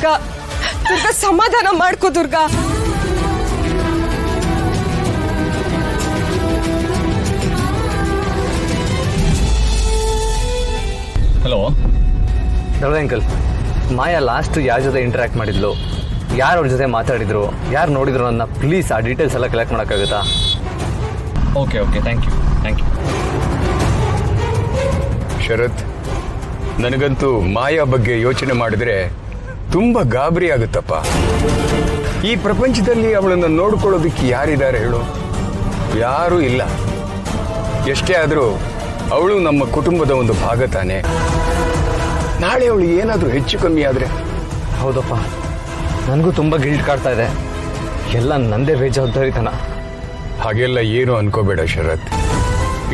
ದುರ್ಗಾ. ದುರ್ಗಾ ಸಮಾಧಾನ ಮಾಡ್ಕೋ ದುರ್ಗಾ. ಹಲೋ ದೊಡ್ಡ ಅಂಕಲ್, ಮಾಯಾ ಲಾಸ್ಟ್ ಯಾರ ಜೊತೆ ಇಂಟ್ರಾಕ್ಟ್ ಮಾಡಿದ್ಲು, ಯಾರು ಅವ್ರ ಜೊತೆ ಮಾತಾಡಿದ್ರು, ಯಾರು ನೋಡಿದ್ರು ನನ್ನ ಪ್ಲೀಸ್ ಆ ಡೀಟೇಲ್ಸ್ ಎಲ್ಲ ಕಲೆಕ್ಟ್ ಮಾಡೋಕ್ಕಾಗುತ್ತಾ? Okay thank you. ಶರತ್, ನನಗಂತೂ ಮಾಯಾ ಬಗ್ಗೆ ಯೋಚನೆ ಮಾಡಿದ್ರೆ ತುಂಬ ಗಾಬರಿ ಆಗುತ್ತಪ್ಪ. ಈ ಪ್ರಪಂಚದಲ್ಲಿ ಅವಳನ್ನು ನೋಡ್ಕೊಳ್ಳೋದಕ್ಕೆ ಯಾರಿದ್ದಾರೆ ಹೇಳು? ಯಾರೂ ಇಲ್ಲ. ಎಷ್ಟೇ ಆದರೂ ಅವಳು ನಮ್ಮ ಕುಟುಂಬದ ಒಂದು ಭಾಗ ತಾನೆ. ನಾಳೆ ಅವಳು ಏನಾದರೂ ಹೆಚ್ಚು ಕಮ್ಮಿ ಆದರೆ? ಹೌದಪ್ಪ, ನನಗೂ ತುಂಬ ಗಿಲ್ಟ್ ಕಾಡ್ತಾ ಇದೆ. ಎಲ್ಲ ನಂದೇ ಬೇಜವಾಬ್ದಾರಿತನ. ಹಾಗೆಲ್ಲ ಏನು ಅನ್ಕೋಬೇಡ ಶರತ್.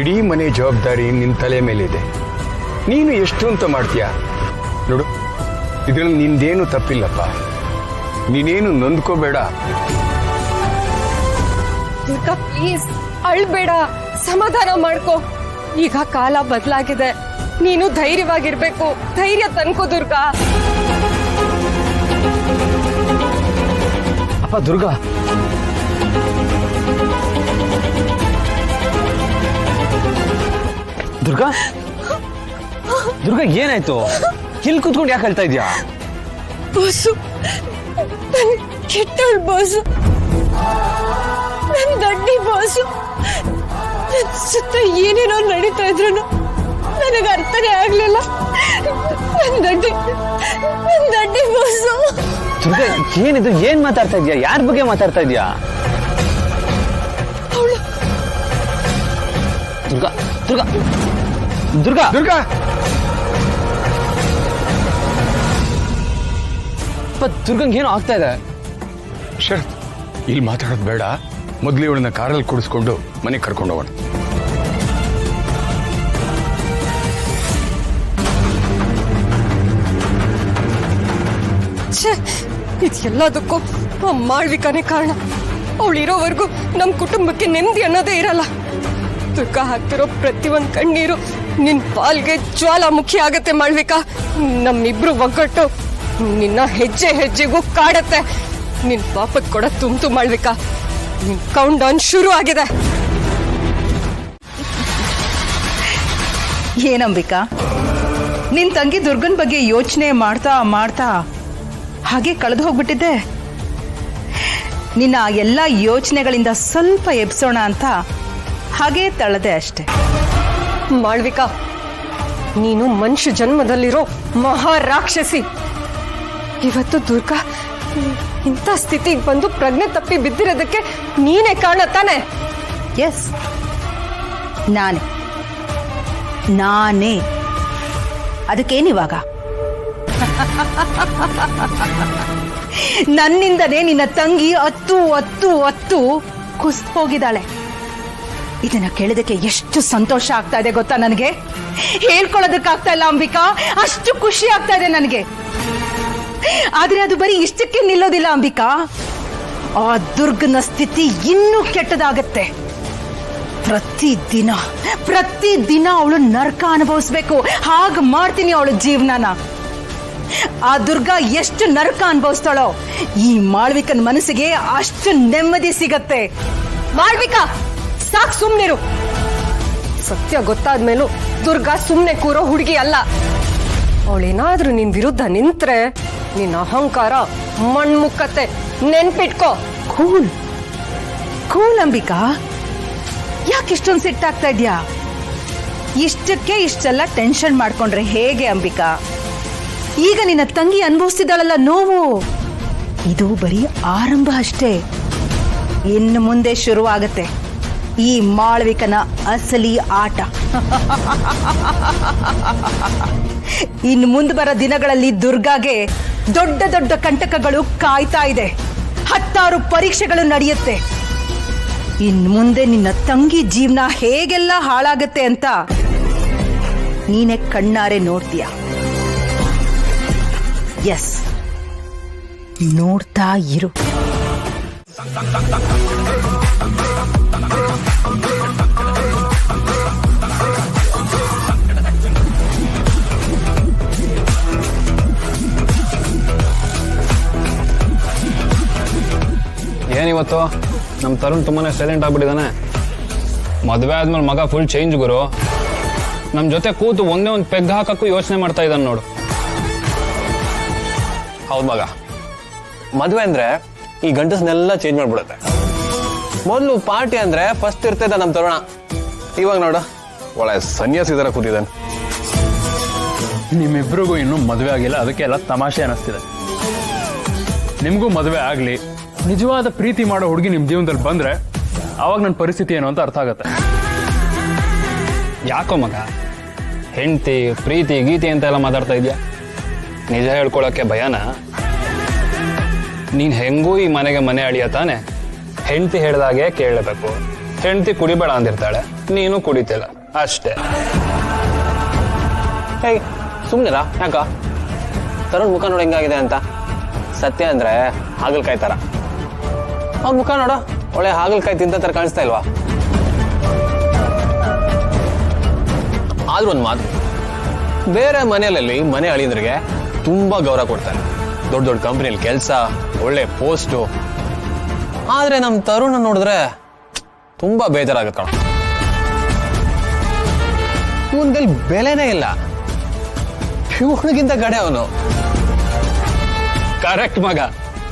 ಇಡೀ ಮನೆ ಜವಾಬ್ದಾರಿ ನಿನ್ನ ತಲೆ ಮೇಲಿದೆ. ನೀನು ಎಷ್ಟು ಅಂತ ಮಾಡ್ತೀಯ ನೋಡು. ಇದರಲ್ಲಿ ನಿಂದೇನು ತಪ್ಪಿಲ್ಲಪ್ಪ. ನೀನೇನು ನೊಂದ್ಕೋಬೇಡ. ದುರ್ಗಾ ಪ್ಲೀಸ್ ಅಳ್ಬೇಡ, ಸಮಾಧಾನ ಮಾಡ್ಕೋ. ಈಗ ಕಾಲ ಬದಲಾಗಿದೆ, ನೀನು ಧೈರ್ಯವಾಗಿರ್ಬೇಕು. ಧೈರ್ಯ ತನ್ಕೋ ದುರ್ಗಾ. ಅಪ್ಪ ದುರ್ಗಾ, ದುರ್ಗಾ ದುರ್ಗಾ ಏನಾಯ್ತು? ಇಲ್ಲಿ ಕೂತ್ಕೊಂಡು ಯಾಕೆ ಹೇಳ್ತಾ ಇದೀಯಾ? ಬಾಸು, ನನ್ ಕೆಟ್ಟವಳು ಬಾಸು, ನನ್ ದಡ್ಡಿ ಬಾಸು. ನನ್ ಸುತ್ತ ಏನೇನೋ ನಡೀತಾ ಇದ್ರು ನನಗೆ ಅರ್ಥನೇ ಆಗ್ಲಿಲ್ಲ. ನನ್ ದಡ್ಡಿ ಬಾಸು. ದುರ್ಗಾ ಏನಿದು? ಏನ್ ಮಾತಾಡ್ತಾ ಇದೀಯಾ? ಯಾರ ಬಗ್ಗೆ ಮಾತಾಡ್ತಾ ಇದೀಯಾ? ದುರ್ಗಾ ದುರ್ಗಾ ದುರ್ಗಾ ದುರ್ಗಾ, ದುರ್ಗಂಗೆ ಏನೋ ಆಗ್ತಾ ಇದೆ. ಶರತ್, ಇಲ್ಲಿ ಮಾತಾಡೋದು ಬೇಡ. ಮೊದಲು ಇವಳನ್ನ ಕಾರಲ್ಲಿ ಕೂಡಿಸ್ಕೊಂಡು ಮನೆಗೆ ಕರ್ಕೊಂಡು ಹೋಗೋಣ. ಇದೆಲ್ಲದಕ್ಕೂ ಮಾಳ್ವಿಕಾನೇ ಕಾರಣ. ಅವಳಿರೋವರೆಗೂ ನಮ್ಮ ಕುಟುಂಬಕ್ಕೆ ನೆಮ್ಮದಿ ಅನ್ನೋದೇ ಇರಲ್ಲ. ದುರ್ಗಾ ಹಾಕ್ತಿರೋ ಪ್ರತಿಯೊಂದು ಕಣ್ಣೀರು ನಿನ್ ಪಾಲ್ಗೆ ಜ್ವಾಲಾಮುಖಿ ಆಗತ್ತೆ ಮಾಳ್ವಿಕಾ. ನಮ್ಮಿಬ್ರು ಒಗ್ಗಟ್ಟು ನಿನ್ನ ಹೆಜ್ಜೆ ಹೆಜ್ಜೆಗೂ ಕಾಡತ್ತೆ. ನಿನ್ ಪಾಪದ ಕೂಡ ತುಂಬ್ತು ಮಾಳ್ವಿಕಾ. ನಿನ್ ಕೌಂಟ್ ಡೌನ್ ಶುರು ಆಗಿದೆ. ಏನಂಬಿಕಾ, ನಿನ್ ತಂಗಿ ದುರ್ಗನ್ ಬಗ್ಗೆ ಯೋಚನೆ ಮಾಡ್ತಾ ಮಾಡ್ತಾ ಹಾಗೆ ಕಳೆದು ಹೋಗ್ಬಿಟ್ಟಿದ್ದೆ. ನಿನ್ನ ಎಲ್ಲ ಯೋಚನೆಗಳಿಂದ ಸ್ವಲ್ಪ ಎಬ್ಸೋಣ ಅಂತ ಹಾಗೆ ತಳ್ಳದೆ ಅಷ್ಟೆ. ಮಾಳ್ವಿಕಾ, ನೀನು ಮನುಷ್ಯ ಜನ್ಮದಲ್ಲಿರೋ ಮಹಾರಾಕ್ಷಸಿ. ಇವತ್ತು ದುರ್ಗಾ ಇಂಥ ಸ್ಥಿತಿಗೆ ಬಂದು ಪ್ರಜ್ಞೆ ತಪ್ಪಿ ಬಿದ್ದಿರೋದಕ್ಕೆ ನೀನೇ ಕಾರಣ ತಾನೆ? ಎಸ್, ನಾನೇ. ಅದಕ್ಕೇನಿವಾಗ? ನನ್ನಿಂದನೇ ನಿನ್ನ ತಂಗಿ ಅತ್ತು ಕುಸ್ತು ಹೋಗಿದ್ದಾಳೆ. ಇದನ್ನ ಕೇಳಿದಕ್ಕೆ ಎಷ್ಟು ಸಂತೋಷ ಆಗ್ತಾ ಇದೆ ಗೊತ್ತಾ ನನಗೆ. ಹೇಳ್ಕೊಳ್ಳೋದಕ್ಕಾಗ್ತಾ ಇಲ್ಲ ಅಂಬಿಕಾ, ಅಷ್ಟು ಖುಷಿ ಆಗ್ತಾ ಇದೆ ನನಗೆ. ಆದ್ರೆ ಅದು ಬರೀ ಇಷ್ಟಕ್ಕೆ ನಿಲ್ಲೋದಿಲ್ಲ ಅಂಬಿಕಾ. ಆ ದುರ್ಗನ ಸ್ಥಿತಿ ಇನ್ನೂ ಕೆಟ್ಟದಾಗತ್ತೆ. ಪ್ರತಿದಿನ ಅವಳು ನರಕ ಅನುಭವಿಸ್ಬೇಕು. ಹಾಗೆ ಮಾಡ್ತೀನಿ ಅವಳ ಜೀವನನ. ಆ ದುರ್ಗಾ ಎಷ್ಟು ನರಕ ಅನುಭವಿಸ್ತಾಳೋ ಈ ಮಾಳ್ವಿಕನ್ ಮನಸ್ಸಿಗೆ ಅಷ್ಟು ನೆಮ್ಮದಿ ಸಿಗತ್ತೆ. ಮಾಳ್ವಿಕಾ, ಸಾಕ್ ಸುಮ್ನಿರು. ಸತ್ಯ ಗೊತ್ತಾದ್ಮೇಲೂ ದುರ್ಗಾ ಸುಮ್ನೆ ಕೂರೋ ಹುಡುಗಿ ಅಲ್ಲ. ಅವಳೇನಾದ್ರೂ ನಿನ್ ವಿರುದ್ಧ ನಿಂತ್ರೆ ನಿನ್ನ ಅಹಂಕಾರ ಮಣ್ಮುಕ್ಕತ್ತೆ. ನೆನ್ಪಿಟ್ಕೋ. ಕೂಲ್ ಅಂಬಿಕಾ, ಯಾಕೆ ಇಷ್ಟೊಂದು ಸಿಟ್ಟಾಗ್ತಾ ಇದ್ಯಾ? ಇಷ್ಟಕ್ಕೆ ಇಷ್ಟೆಲ್ಲ ಟೆನ್ಷನ್ ಮಾಡ್ಕೊಂಡ್ರೆ ಹೇಗೆ ಅಂಬಿಕಾ? ಈಗ ನಿನ್ನ ತಂಗಿ ಅನುಭವಿಸ್ತಿದ್ದಾಳಲ್ಲ ನೋವು, ಇದು ಬರೀ ಆರಂಭ ಅಷ್ಟೇ. ಇನ್ನು ಮುಂದೆ ಶುರುವಾಗತ್ತೆ ಈ ಮಾಳ್ವಿಕನ ಅಸಲಿ ಆಟ. ಇನ್ನು ಮುಂದೆ ಬರೋ ದಿನಗಳಲ್ಲಿ ದುರ್ಗಾಗೆ ದೊಡ್ಡ ದೊಡ್ಡ ಕಂಟಕಗಳು ಕಾಯ್ತಾ ಇದೆ. 10 ಪರೀಕ್ಷೆಗಳು ನಡೆಯುತ್ತೆ. ಇನ್ನು ಮುಂದೆ ನಿನ್ನ ತಂಗಿ ಜೀವನ ಹೇಗೆಲ್ಲ ಹಾಳಾಗತ್ತೆ ಅಂತ ನೀನೆ ಕಣ್ಣಾರೆ ನೋಡ್ತೀಯ. ಎಸ್, ನೋಡ್ತಾ ಇರು. ಇವತ್ತು ನಮ್ಮ ತರುಣ್ ತುಂಬಾನೇ ಸೈಲೆಂಟ್ ಆಗ್ಬಿಟ್ಟಿದ್ದಾನೆ. ಮದುವೆ ಆದ್ಮೇಲೆ ಮಗ ಫುಲ್ ಚೇಂಜ್ ಗುರು. ನಮ್ಮ ಜೊತೆ ಕೂತು ಒಂದೇ ಒಂದು ಪೆಗ್ ಹಾಕಕ್ಕೂ ಯೋಚನೆ ಮಾಡ್ತಾ ಇದ್ದಾನೆ ನೋಡು. ಹೌದು ಮಗ, ಮದುವೆ ಅಂದ್ರೆ ಈ ಗಂಡಸನ್ನೆಲ್ಲ ಚೇಂಜ್ ಮಾಡ್ಬಿಡುತ್ತೆ. ಮೊದಲು ಪಾರ್ಟಿ ಅಂದ್ರೆ ಫಸ್ಟ್ ಇರ್ತಿದ್ದ ನಮ್ಮ ತರುಣ, ಇವಾಗ ನೋಡು ಒಳ್ಳೆ ಸನ್ಯಾಸಿ ಥರ ಕೂತಿದ್ದಾನೆ. ನಿಮ್ಮಿಬ್ರಿಗೂ ಇನ್ನೂ ಮದುವೆ ಆಗಿಲ್ಲ, ಅದಕ್ಕೆಲ್ಲ ತಮಾಷೆ ಅನ್ನಿಸ್ತಿದೆ. ನಿಮಗೂ ಮದುವೆ ಆಗಲಿ, ನಿಜವಾದ ಪ್ರೀತಿ ಮಾಡೋ ಹುಡುಗಿ ನಿಮ್ಮ ಜೀವನದಲ್ಲಿ ಬಂದರೆ ಆವಾಗ ನನ್ನ ಪರಿಸ್ಥಿತಿ ಏನು ಅಂತ ಅರ್ಥ ಆಗುತ್ತೆ. ಯಾಕೋ ಮಗ ಹೆಂಡತಿ ಪ್ರೀತಿ ಗೀತಿ ಅಂತೆಲ್ಲ ಮಾತಾಡ್ತಾ ಇದೆಯಾ? ನಿಜ ಹೇಳ್ಕೊಳಕ್ಕೆ ಭಯನಾ? ನೀನು ಹೆಂಗೂ ಈ ಮನೆಗೆ ಮನೆ ಅಳಿಯ ತಾನೆ. ಹೆಂಡತಿ ಹೇಳ್ದಾಗೆ ಕೇಳಬೇಕು. ಹೆಂಡತಿ ಕುಡಿಬೇಡ ಅಂದಿರ್ತಾಳೆ, ನೀನು ಕುಡಿತಿಲ್ಲ ಅಷ್ಟೇ. ಹೇಯ್ ಸುಮ್ಮನಿರ, ಯಾಕ? ತರುಣ್ ಮುಖ ನೋಡು ಹೆಂಗಾಗಿದೆ ಅಂತ. ಸತ್ಯ ಅಂದ್ರೆ ಹಾಗಲ್ಕಾಯಿ ಥರ. ಅವ್ನ ಮುಖ ನೋಡು, ಒಳ್ಳೆ ಹಾಗಲ್ಕಾಯಿ ತಿಂತ ಥರ ಕಾಣಿಸ್ತಾ ಇಲ್ವಾ? ಆದ್ರೂ ಒಂದು ಮಾತು, ಬೇರೆ ಮನೆಯಲ್ಲಿ ಮನೆ ಅಳಿಯಂದ್ರಿಗೆ ತುಂಬಾ ಗೌರವ ಕೊಡ್ತಾರೆ. ದೊಡ್ಡ ದೊಡ್ಡ ಕಂಪ್ನಿಯಲ್ಲಿ ಕೆಲಸ, ಒಳ್ಳೆ ಪೋಸ್ಟು. ಆದ್ರೆ ನಮ್ಮ ತರುಣ ನೋಡಿದ್ರೆ ತುಂಬಾ ಬೇಜಾರಾಗುತ್ತೆ ಕಣ. ಇವನ್ಗಲ್ಲಿ ಬೆಲೆನೇ ಇಲ್ಲ. ಇವನಿಗಿಂತ ಕಡೆ ಅವನು. ಕರೆಕ್ಟ್ ಮಗ.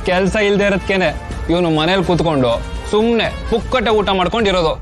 ಕೆಲಸ ಇಲ್ದೇ ಇರೋದಕ್ಕೇನೆ ಇವನು ಮನೇಲಿ ಕೂತ್ಕೊಂಡು ಸುಮ್ಮನೆ ಪುಕ್ಕಟ್ಟೆ ಊಟ ಮಾಡ್ಕೊಂಡಿರೋದು.